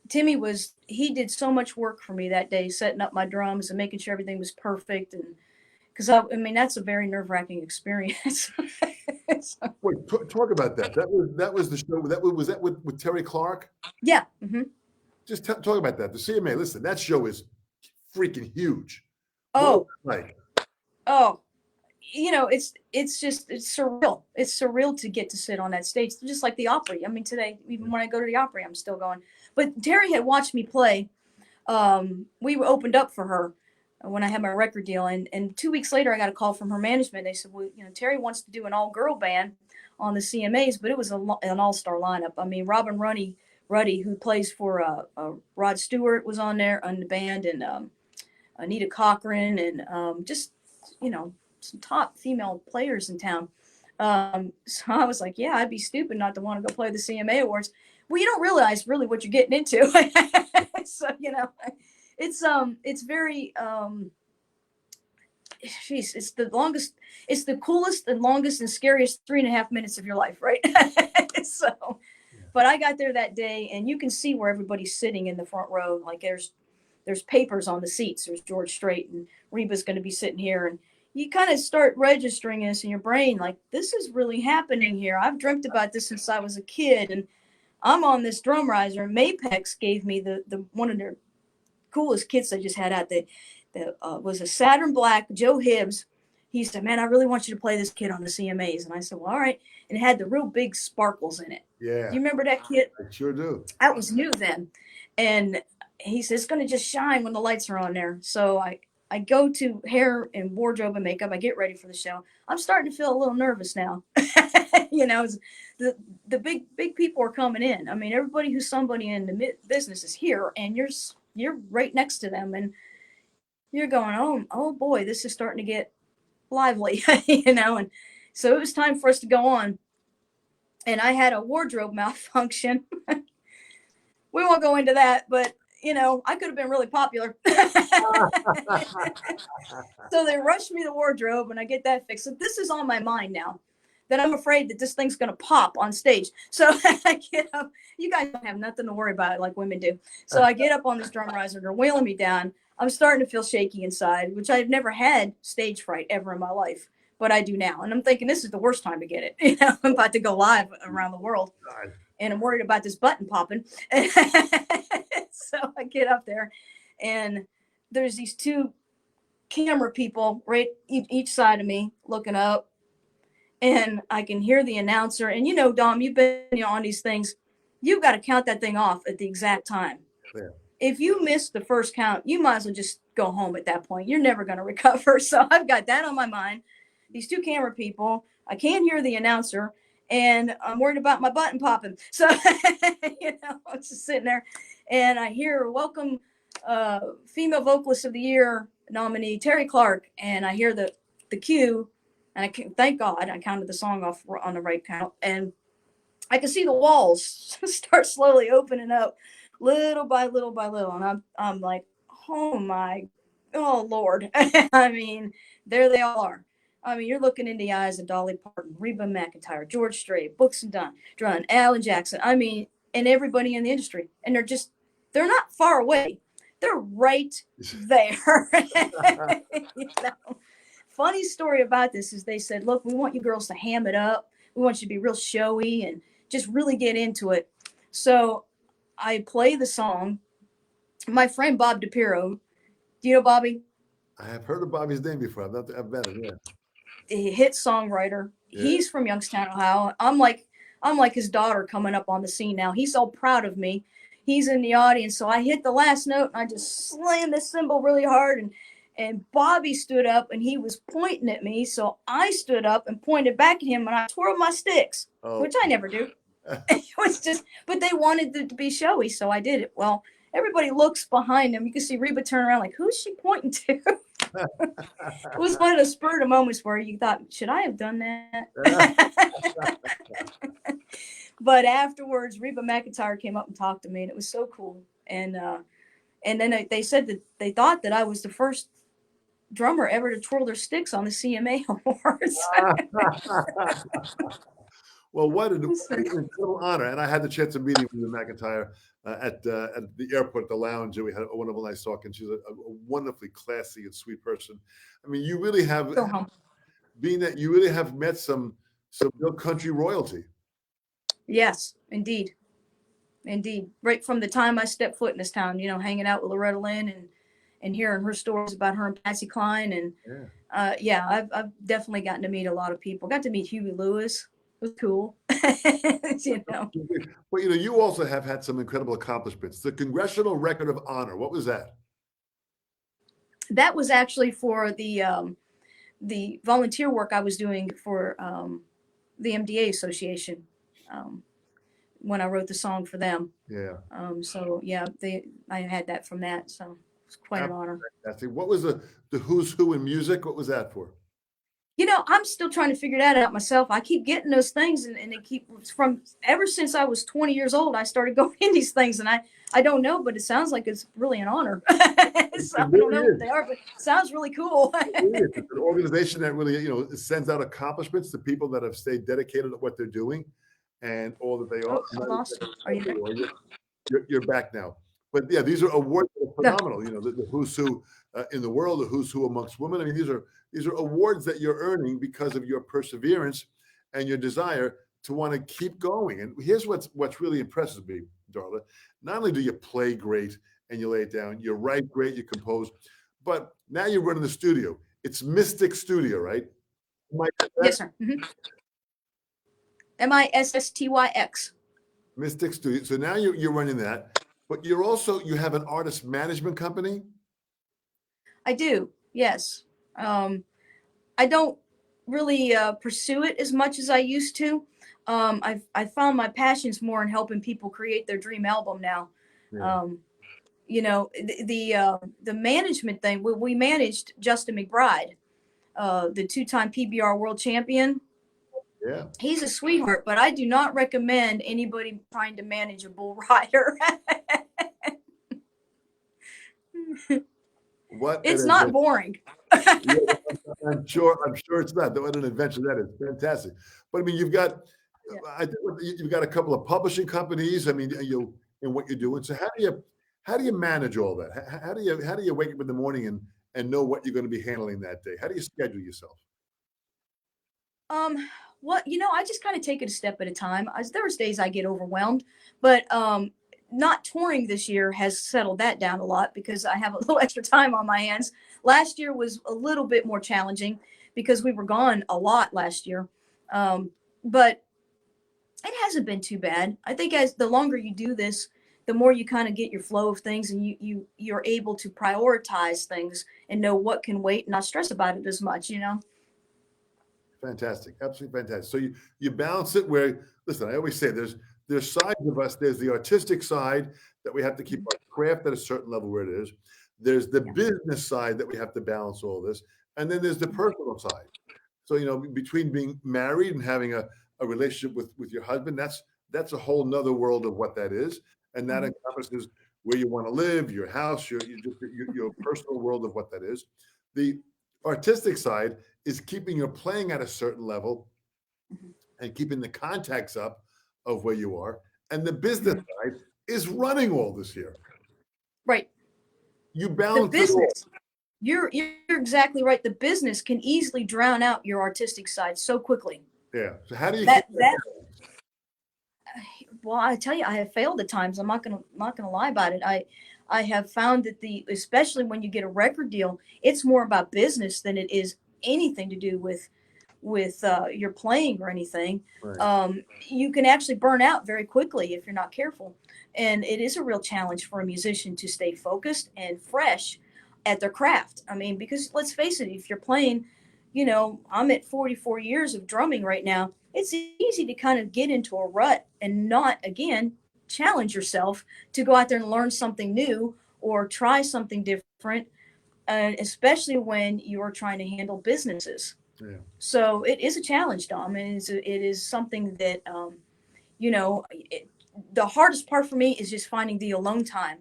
Timmy he did so much work for me that day, setting up my drums and making sure everything was perfect. And because I mean, that's a very nerve-wracking experience. Wait, talk about that. That was the show. Was that with Terry Clark? Yeah. Mm-hmm. Just talk about that. The CMA. Listen, that show is freaking huge. Oh, like, oh, you know, it's surreal. It's surreal to get to sit on that stage, just like the Opry. I mean, today, even when I go to the Opry, I'm still going. But Terry had watched me play. We opened up for her when I had my record deal, and 2 weeks later, I got a call from her management. They said, well, you know, Terry wants to do an all-girl band on the CMAs, but it was an all-star lineup. I mean, Robin Ruddy, who plays for Rod Stewart, was on there on the band, and Anita Cochran, and just, you know, some top female players in town. So I was like, yeah, I'd be stupid not to want to go play the CMA Awards. Well, you don't realize really what you're getting into. So, you know, it's very, it's the coolest and longest and scariest 3.5 minutes of your life, right? So, but I got there that day, and you can see where everybody's sitting in the front row. Like there's papers on the seats. There's George Strait, and Reba's going to be sitting here, and you kind of start registering this in your brain, like, this is really happening here. I've dreamt about this since I was a kid, and I'm on this drum riser. Mapex gave me the one of their coolest kits I just had out. That was a Saturn Black Joe Hibbs. he said, man, I really want you to play this kid on the CMAs. And I said, well, all right. And it had the real big sparkles in it. Yeah, Do you remember that kid? I sure do. That was new then. And he said, it's going to just shine when the lights are on there. So I go to hair and wardrobe and makeup. I get ready for the show. I'm starting to feel a little nervous now. The big people are coming in. I mean, everybody who's somebody in the business is here, and you're right next to them, and you're going, oh boy, this is starting to get lively, And so it was time for us to go on, and I had a wardrobe malfunction. We won't go into that, but I could have been really popular. So they rushed me the wardrobe, and I get that fixed. So this is on my mind now, that I'm afraid that this thing's going to pop on stage. So I get up. You guys don't have nothing to worry about like women do. So I get up on this drum riser. They're wheeling me down. I'm starting to feel shaky inside, which I've never had stage fright ever in my life, but I do now. And I'm thinking this is the worst time to get it. I'm about to go live around the world, and I'm worried about this button popping. So I get up there, and there's these two camera people right each side of me looking up, and I can hear the announcer. And Dom, you've been on these things. You've got to count that thing off at the exact time. Yeah. If you miss the first count, you might as well just go home at that point. You're never going to recover. So I've got that on my mind. These two camera people, I can't hear the announcer, and I'm worried about my button popping. So, I'm just sitting there, and I hear welcome female vocalist of the year nominee, Terry Clark. And I hear the cue, and I can, thank God I counted the song off on the right count. And I can see the walls start slowly opening up little by little by little. And I'm like, oh Lord. I mean, there they all are. I mean, you're looking in the eyes of Dolly Parton, Reba McEntire, George Strait, Books and Dunn, Alan Jackson. I mean, and everybody in the industry. And they're not far away. They're right there. Funny story about this is they said, look, we want you girls to ham it up. We want you to be real showy and just really get into it. So I play the song. My friend Bob DePiro, do you know Bobby? I have heard of Bobby's name before. I've met him. Yeah. A hit songwriter. Yeah. He's from Youngstown, Ohio. I'm like his daughter coming up on the scene now. He's all proud of me. He's in the audience. So I hit the last note, and I just slammed the cymbal really hard. And Bobby stood up, and he was pointing at me. So I stood up and pointed back at him, and I twirled my sticks, which I never do. It was just, but they wanted it to be showy, so I did it. Well, everybody looks behind them. You can see Reba turn around like, who's she pointing to? It was one of those spur of moments where you thought, should I have done that? But afterwards, Reba McEntire came up and talked to me, and it was so cool. And then they said that they thought that I was the first drummer ever to twirl their sticks on the CMA Awards. Well, what an incredible honor. And I had the chance of meeting with McEntire at the airport, the lounge, and we had a wonderful nice talk. And she's a wonderfully classy and sweet person. I mean, you really have, being that you really have met some real country royalty. Yes, indeed. Right from the time I stepped foot in this town, hanging out with Loretta Lynn and hearing her stories about her and Patsy Cline. And I've definitely gotten to meet a lot of people. Got to meet Huey Lewis. It was cool. Well, you also have had some incredible accomplishments. The Congressional Record of Honor. What was that? That was actually for the volunteer work I was doing for the MDA Association when I wrote the song for them. Yeah. I had that from that. So it's quite an honor. What was the who's who in music? What was that for? I'm still trying to figure that out myself. I keep getting those things, and they keep from ever since I was 20 years old. I started going in these things, and I don't know, but it sounds like it's really an honor. So I don't know what they are, but it sounds really cool. It's an organization that really, sends out accomplishments to people that have stayed dedicated to what they're doing and all that they are. I lost you. Are you there? You're back now. But yeah, these are awards that are phenomenal. The who's who in the world, the who's who amongst women. I mean, these are awards that you're earning because of your perseverance and your desire to want to keep going. And here's what's really impresses me, Darla. Not only do you play great and you lay it down, you write great, you compose, but now you're running the studio. it's Mystic Studio, right? Yes, sir. MISSTYX. Mystic Studio. So now you're running that, but you have an artist management company. I do. Yes. I don't really pursue it as much as I used to. I found my passions more in helping people create their dream album now. Yeah. Um, the management thing. We managed Justin McBride, the two-time PBR world champion. Yeah. He's a sweetheart, but I do not recommend anybody trying to manage a bull rider. What It's an not adventure. boring. Yeah, I'm sure it's not. What an adventure that is. Fantastic. But I mean, Yeah. I think you've got a couple of publishing companies. I mean, in what you're doing. So how do you manage all that? How do you wake up in the morning and know what you're going to be handling that day? How do you schedule yourself? Um, well, I just kind of take it a step at a time. There's days I get overwhelmed, but not touring this year has settled that down a lot because I have a little extra time on my hands. Last year was a little bit more challenging because we were gone a lot last year. But it hasn't been too bad. I think as the longer you do this, the more you kind of get your flow of things, and you're able to prioritize things and know what can wait and not stress about it as much. Fantastic. Absolutely fantastic. So you balance it where, listen, I always say there's sides of us. There's the artistic side that we have to keep our craft at a certain level where it is. There's the Yeah. business side that we have to balance all this. And then there's the personal side. So, between being married and having a relationship with your husband, that's a whole nother world of what that is. And that Mhm. encompasses where you want to live, your house, your personal world of what that is. The artistic side is keeping your playing at a certain level Mhm. and keeping the contacts up of where you are. And the business Mhm. side is running all this here. Right. You The balance it all. business. You're exactly right. The business can easily drown out your artistic side so quickly. Yeah. So how do you keep that That balance? well, I tell you, I have failed at times. I'm not gonna lie about it. I have found that especially when you get a record deal, it's more about business than it is anything to do with your playing or anything. Right. You can actually burn out very quickly if you're not careful, and it is a real challenge for a musician to stay focused and fresh at their craft. I mean, because let's face it, if you're playing, I'm at 44 years of drumming right now. It's easy to kind of get into a rut and not again challenge yourself to go out there and learn something new or try something different, especially when you're trying to handle businesses. Yeah. So it is a challenge, Dom, and it is something that you know. The hardest part for me is just finding the alone time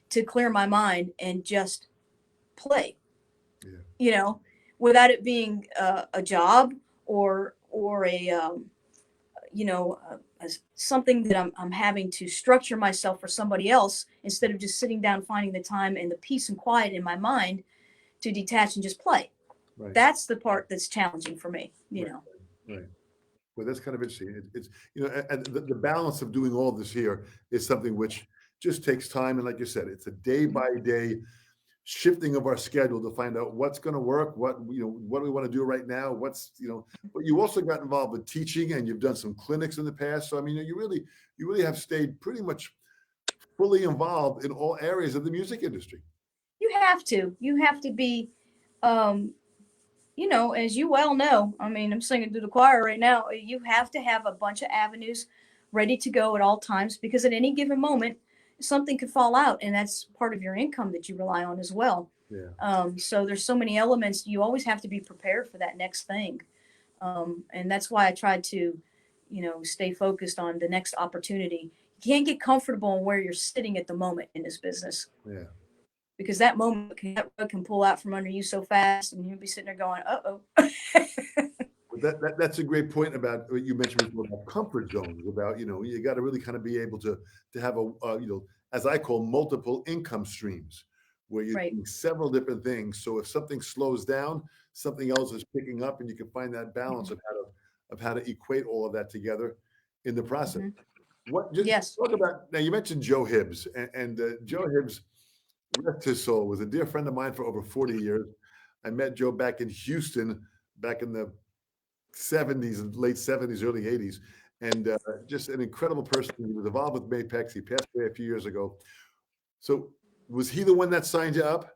to clear my mind and just play. Yeah. You know, without it being a job or a something that I'm having to structure myself for somebody else instead of just sitting down, finding the time and the peace and quiet in my mind to detach and just play. Right. That's the part that's challenging for me. Right. Right. Well, that's kind of interesting. It's and the balance of doing all this here is something which just takes time. And like you said, it's a day by day shifting of our schedule to find out what's going to work, what do we want to do right now, but you also got involved with teaching and you've done some clinics in the past. So I mean, you really have stayed pretty much fully involved in all areas of the music industry. You have to be um as you well know, I mean, I'm singing to the choir right now. You have to have a bunch of avenues ready to go at all times because at any given moment, something could fall out, and that's part of your income that you rely on as well. Yeah. So there's so many elements. You always have to be prepared for that next thing, and that's why I tried to, stay focused on the next opportunity. You can't get comfortable in where you're sitting at the moment in this business Yeah. because that rug can pull out from under you so fast, and you'll be sitting there going, "Uh oh." But that's a great point about what you mentioned before about comfort zones. About you got to really kind of be able to have as I call multiple income streams, where you're Right. doing several different things. So if something slows down, something else is picking up, and you can find that balance Mhm. of how to equate all of that together in the process. Mhm. What just Yes. talk about now? You mentioned Joe Hibbs, and Joe Hibbs, rest his soul, was a dear friend of mine for over 40 years. I met Joe back in Houston, back in the 70s, late 70s, early 80s, and just an incredible person. He was involved with Mapex. He passed away a few years ago. So was he the one that signed you up?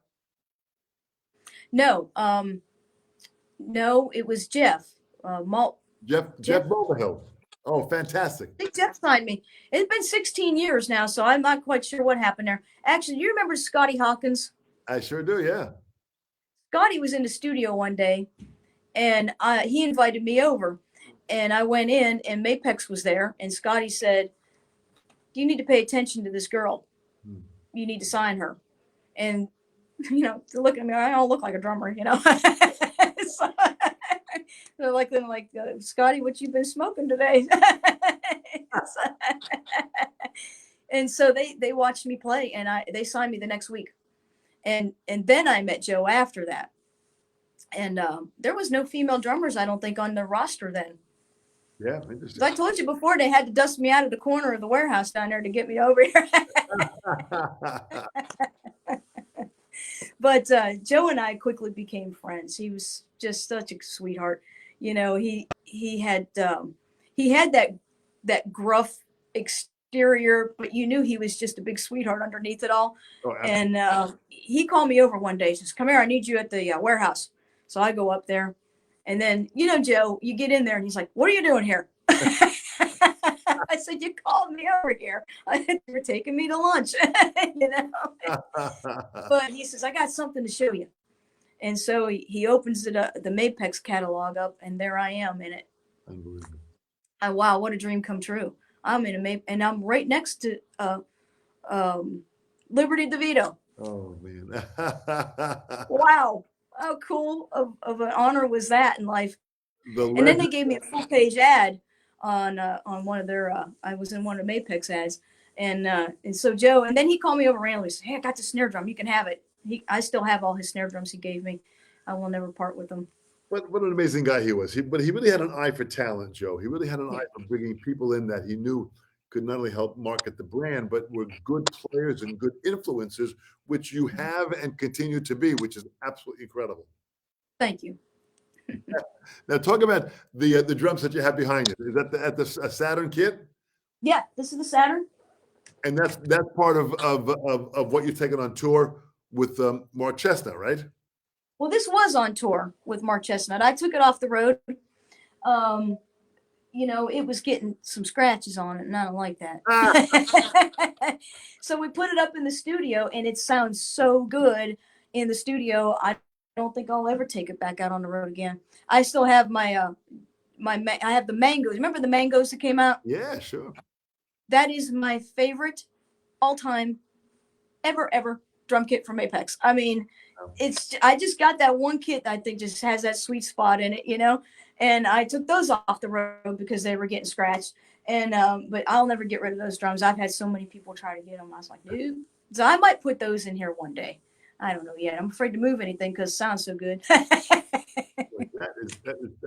No, no, it was Jeff. Jeff Mulvihill. Oh, fantastic. I think Jeff signed me. It's been 16 years now, so I'm not quite sure what happened there. Actually, you remember Scotty Hawkins? I sure do, yeah. Scotty was in the studio one day, and he invited me over. And I went in, and Mapex was there, and Scotty said, "You need to pay attention to this girl. You need to sign her." And, look at me, I don't look like a drummer, So, they're like, Scotty, what you been smoking today? And so they watched me play, and they signed me the next week. And then I met Joe after that. And there was no female drummers, I don't think, on the roster then. Yeah, interesting. So I told you before, they had to dust me out of the corner of the warehouse down there to get me over here. But Joe and I quickly became friends. He was just such a sweetheart. He had that gruff exterior, but you knew he was just a big sweetheart underneath it all. Oh, and he called me over one day. He says, "Come here, I need you at the warehouse." So I go up there, and then Joe, you get in there, and he's like, "What are you doing here?" I said, "You called me over here. You're taking me to lunch." But he says, "I got something to show you." And so he opens it up, the Mapex catalog up, and there I am in it. Unbelievable. Wow, what a dream come true. I'm in a Mapex, and I'm right next to Liberty DeVito. Oh, man. Wow. How cool of an honor was that in life? And then they gave me a full page ad on one of their, I was in one of Mapex ads. And so Joe, and then he called me over randomly. He said, "Hey, I got the snare drum. You can have it." I still have all his snare drums he gave me. I will never part with them. What an amazing guy he was. But he really had an eye for talent, Joe. He really had an eye for bringing people in that he knew could not only help market the brand, but were good players and good influencers, which you have and continue to be, which is absolutely incredible. Thank you. Now, talk about the drums that you have behind you. Is that at the Saturn kit? Yeah, this is the Saturn. And that's part of what you've taken on tour with Mark Chestnut, right? Well, this was on tour with Mark Chestnut. I took it off the road. It was getting some scratches on it, and I don't like that. So we put it up in the studio, and it sounds so good in the studio. I don't think I'll ever take it back out on the road again. I still have I have the Mangoes. Remember the Mangoes that came out? Yeah, sure. That is my favorite all-time ever drum kit from Mapex. I mean, I just got that one kit that I think just has that sweet spot in it, and I took those off the road because they were getting scratched. And but I'll never get rid of those drums. I've had so many people try to get them. I was like, dude. So I might put those in here one day. I don't know yet. I'm afraid to move anything because it sounds so good. That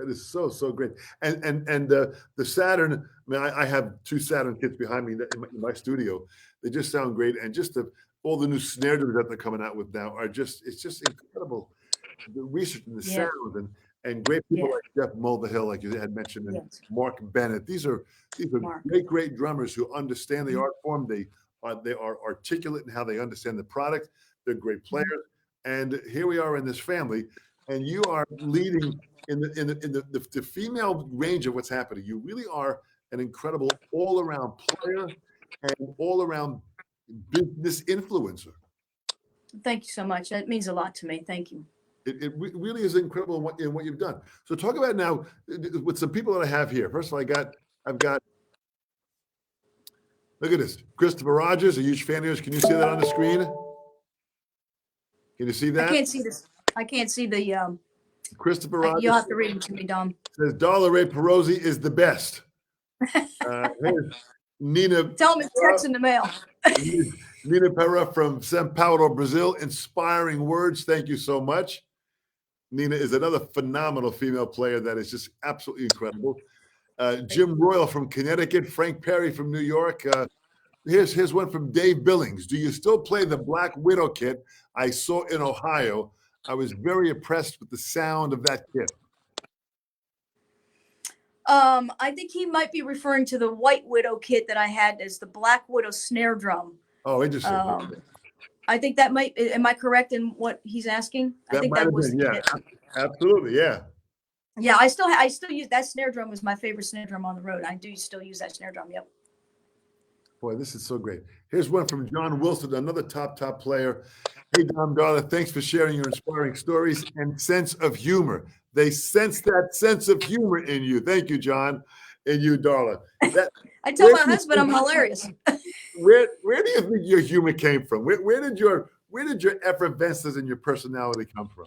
is so great. And the Saturn, I mean, I have two Saturn kits behind me in my studio. They just sound great. And just all the new snare drums that they're coming out with now it's just incredible. The research and the sound and great people like Jeff Mulvihill, like you had mentioned, and Mark Bennett. These are great drummers who understand the art form. They are articulate in how they understand the product. They're great players. And here we are in this family, and you are leading in the female range of what's happening. You really are an incredible all-around player and all-around business influencer. Thank you so much. That means a lot to me. Thank you. It really is incredible in what you've done. So talk about now with some people that I have here. First of all, I've got, look at this, Christopher Rogers, a huge fan of yours. Can you see that on the screen? Can you see that? I can't see this. I can't see the Christopher Rogers. You'll have to read it to me, Dom. Says Darla Rae Perlozzi is the best. Nina. Tell him it's text in the mail. Nina Perra from São Paulo, Brazil. Inspiring words. Thank you so much. Nina is another phenomenal female player that is just absolutely incredible. Jim Royal from Connecticut. Frank Perry from New York. Here's one from Dave Billings. Do you still play the Black Widow kit I saw in Ohio? I was very impressed with the sound of that kit. I think he might be referring to the White Widow kit that I had as the Black Widow snare drum. Oh, interesting. I think that might, am I correct in what he's asking? I That think might that have was been, the yeah, kit. absolutely, yeah. Yeah, I still use that snare drum was my favorite snare drum on the road. I do still use that snare drum. Yep. Boy, this is so great. Here's one from John Wilson, another top player. Hey, Dom, Darla, thanks for sharing your inspiring stories and sense of humor. They sense that sense of humor in you. Thank you, John, and you, Darla. I tell my husband I'm hilarious. Where do you think your humor came from? Where did your effervescence and your personality come from?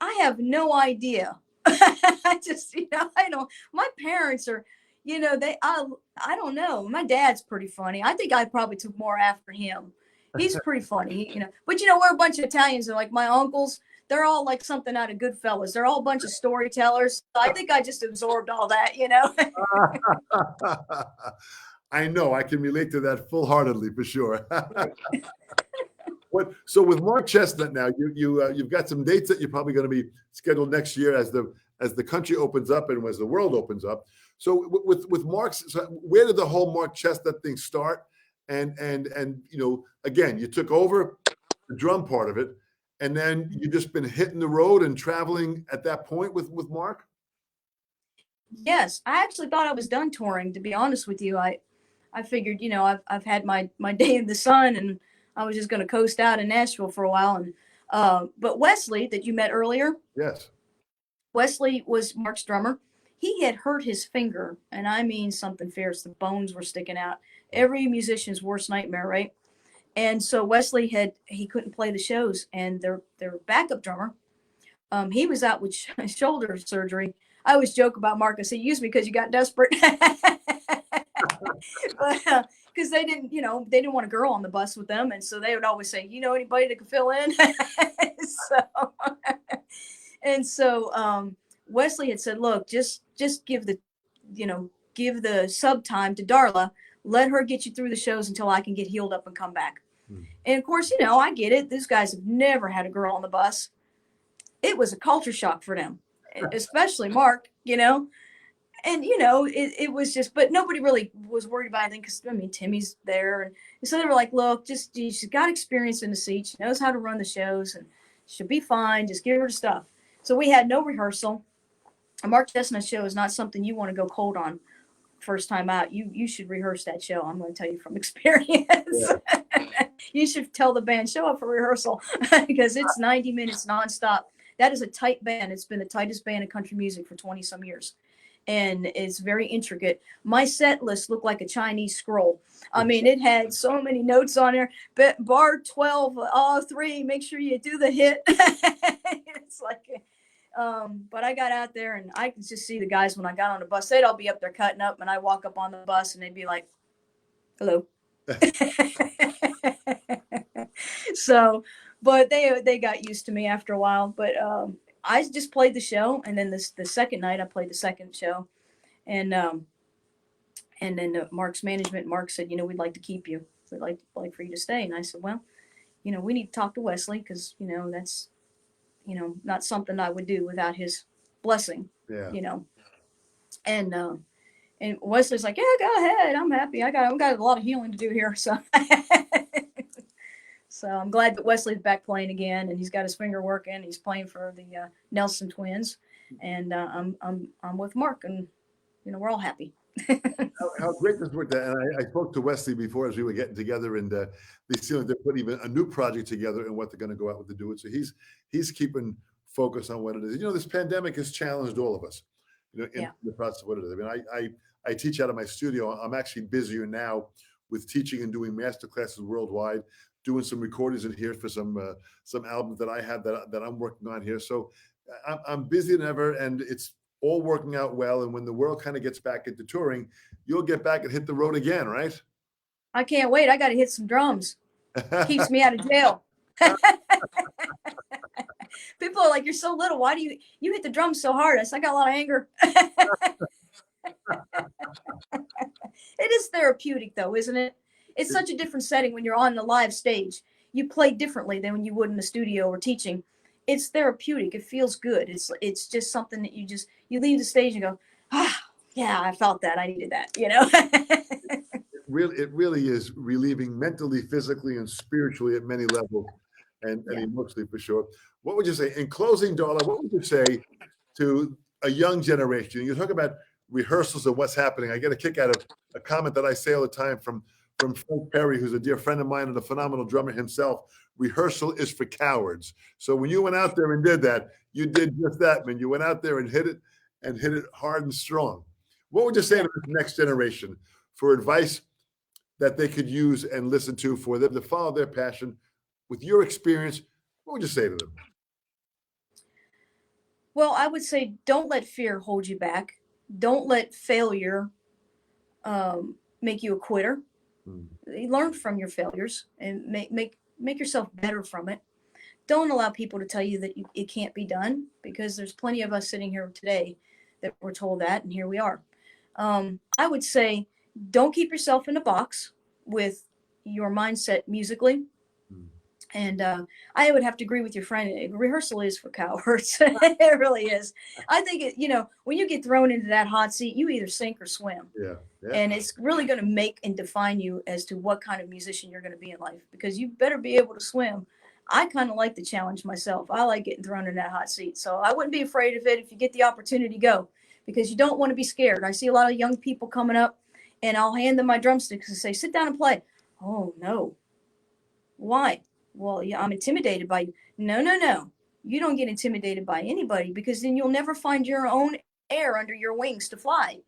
I have no idea. I just, I don't. My parents are, I don't know. My dad's pretty funny. I think I probably took more after him. He's pretty funny, But we're a bunch of Italians, and like my uncles, they're all like something out of Goodfellas. They're all a bunch of storytellers. So I think I just absorbed all that, I know I can relate to that full-heartedly for sure. So with Mark Chestnut now, you've got some dates that you're probably going to be scheduled next year as the country opens up and as the world opens up. So with Mark's, so where did the whole Mark Chestnut thing start? And again, you took over the drum part of it, and then you just been hitting the road and traveling at that point with Mark. Yes, I actually thought I was done touring. To be honest with you, I figured, I've had my day in the sun, and I was just going to coast out in Nashville for a while. And but Wesley, that you met earlier, yes, Wesley was Mark's drummer. He had hurt his finger, and I mean something fierce. The bones were sticking out. Every musician's worst nightmare, right? And so Wesley he couldn't play the shows, and their backup drummer, he was out with shoulder surgery. I always joke about Mark. I say, "You used me because you got desperate." Because they didn't want a girl on the bus with them, and so they would always say, anybody that could fill in. So Wesley had said, look, just give the sub time to Darla, let her get you through the shows until I can get healed up and come back. And of course, I get it. These guys have never had a girl on the bus. It was a culture shock for them, especially Mark, and it was just, but nobody really was worried about anything because Timmy's there, and so they were like, look, she's got experience in the seat, she knows how to run the shows, and she'll be fine, just give her the stuff. So we had no rehearsal. A Mark Chestnut show is not something you want to go cold on first time out. You should rehearse that show. I'm going to tell you from experience. Yeah. You should tell the band, show up for rehearsal, because it's 90 minutes nonstop. That is a tight band. It's been the tightest band in country music for 20 some years. And it's very intricate. My set list looked like a Chinese scroll. I mean, it had so many notes on there. But bar 12, 3, make sure you do the hit. It's like, but I got out there, and I could just see the guys when I got on the bus. They'd all be up there cutting up, and I walk up on the bus, and they'd be like, hello. So, but they got used to me after a while. But I just played the show, and then the second night I played the second show, and then Mark's management, Mark said, we'd like to keep you. We'd like for you to stay. And I said, well, we need to talk to Wesley, because that's not something I would do without his blessing. Yeah. And Wesley's like, yeah, go ahead. I'm happy. I've got a lot of healing to do here. So so I'm glad that Wesley's back playing again, and he's got his finger working. He's playing for the Nelson twins, and I'm with Mark, and we're all happy. How great this worked out. And I spoke to Wesley before as we were getting together, and they seem like they're putting even a new project together and what they're going to go out with to do it. So he's keeping focus on what it is. This pandemic has challenged all of us, in the process of what it is. I mean, I teach out of my studio. I'm actually busier now with teaching and doing master classes worldwide, doing some recordings in here for some albums that I have that I'm working on here. So I'm busier than ever, and it's all working out well. And when the world kind of gets back into touring, you'll get back and hit the road again, right? I can't wait. I got to hit some drums. Keeps me out of jail. People are like, you're so little. Why do you hit the drums so hard? I said, I got a lot of anger. It is therapeutic, though, isn't it? It's such a different setting when you're on the live stage. you play differently than when you would in the studio or teaching. It's therapeutic. It feels good. It's just something that you leave the stage and go, ah, yeah, I felt that. I needed that, you know. It really is relieving mentally, physically, and spiritually at many levels, and Yeah. emotionally for sure. What would you say in closing, Darla? What would you say to a young generation? You talk about rehearsals and what's happening. I get a kick out of a comment that I say all the time from Frank Perry, who's a dear friend of mine and a phenomenal drummer himself. Rehearsal is for cowards. So when you went out there and did that, you did just that, man. You went out there and hit it hard and strong. What would you say Yeah. to this next generation for advice that they could use and listen to for them to follow their passion? With your experience, what would you say to them? Well, I would say don't let fear hold you back. Don't let failure make you a quitter. Hmm. Learn from your failures and make yourself better from it. Don't allow people to tell you that it can't be done, because there's plenty of us sitting here today that were told that, and here we are. I would say don't keep yourself in a box with your mindset musically. Hmm. And I would have to agree with your friend. Rehearsal is for cowards. It really is. I think when you get thrown into that hot seat, you either sink or swim. Yeah, yeah. And it's really going to make and define you as to what kind of musician you're going to be in life, because you better be able to swim. I kind of like the challenge myself. I like getting thrown in that hot seat. So I wouldn't be afraid of it. If you get the opportunity, go, because you don't want to be scared. I see a lot of young people coming up, and I'll hand them my drumsticks and say, sit down and play. Oh, no. Why? Well, yeah, I'm intimidated by you. No, no, no. You don't get intimidated by anybody, because then you'll never find your own air under your wings to fly.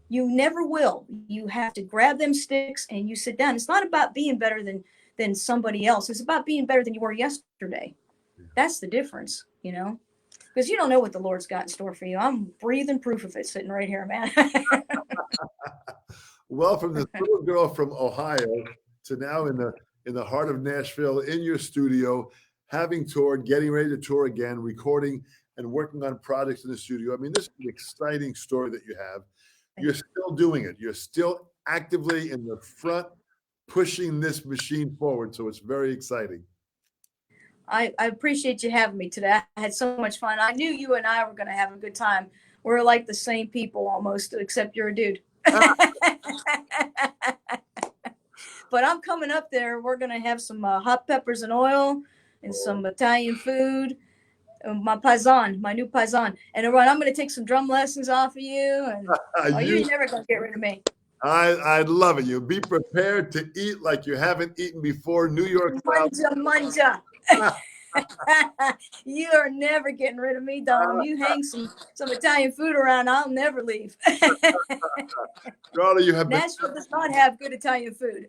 You never will. You have to grab them sticks and you sit down. It's not about being better than somebody else. It's about being better than you were yesterday. That's the difference, because you don't know what the Lord's got in store for you. I'm breathing proof of it sitting right here, man. Well, from this little girl from Ohio to now in the heart of Nashville, in your studio, having toured, getting ready to tour again, recording and working on projects in the studio. I mean, this is an exciting story that you have. You're still doing it. You're still actively in the front, pushing this machine forward. So it's very exciting. I appreciate you having me today. I had so much fun. I knew you and I were going to have a good time. We're like the same people almost, except you're a dude. But I'm coming up there. We're going to have some hot peppers and oil and some Italian food. My new paisan. And I'm going to take some drum lessons off of you. And you're never going to get rid of me. I'd love it. You be prepared to eat like you haven't eaten before. New York style. Manja. You are never getting rid of me, Dom. You hang some Italian food around, I'll never leave. Darla, Nashville does not have good Italian food.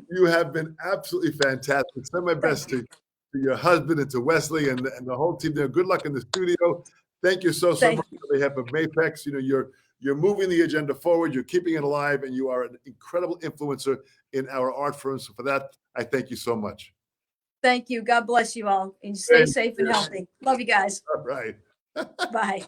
You have been absolutely fantastic. Send my best to your husband and to Wesley and the whole team there. Good luck in the studio. Thank you so much on behalf of Mapex. You're moving the agenda forward. You're keeping it alive, and you are an incredible influencer in our art firm. So for that, I thank you so much. Thank you. God bless you all. And stay safe and healthy. Love you guys. All right. Bye.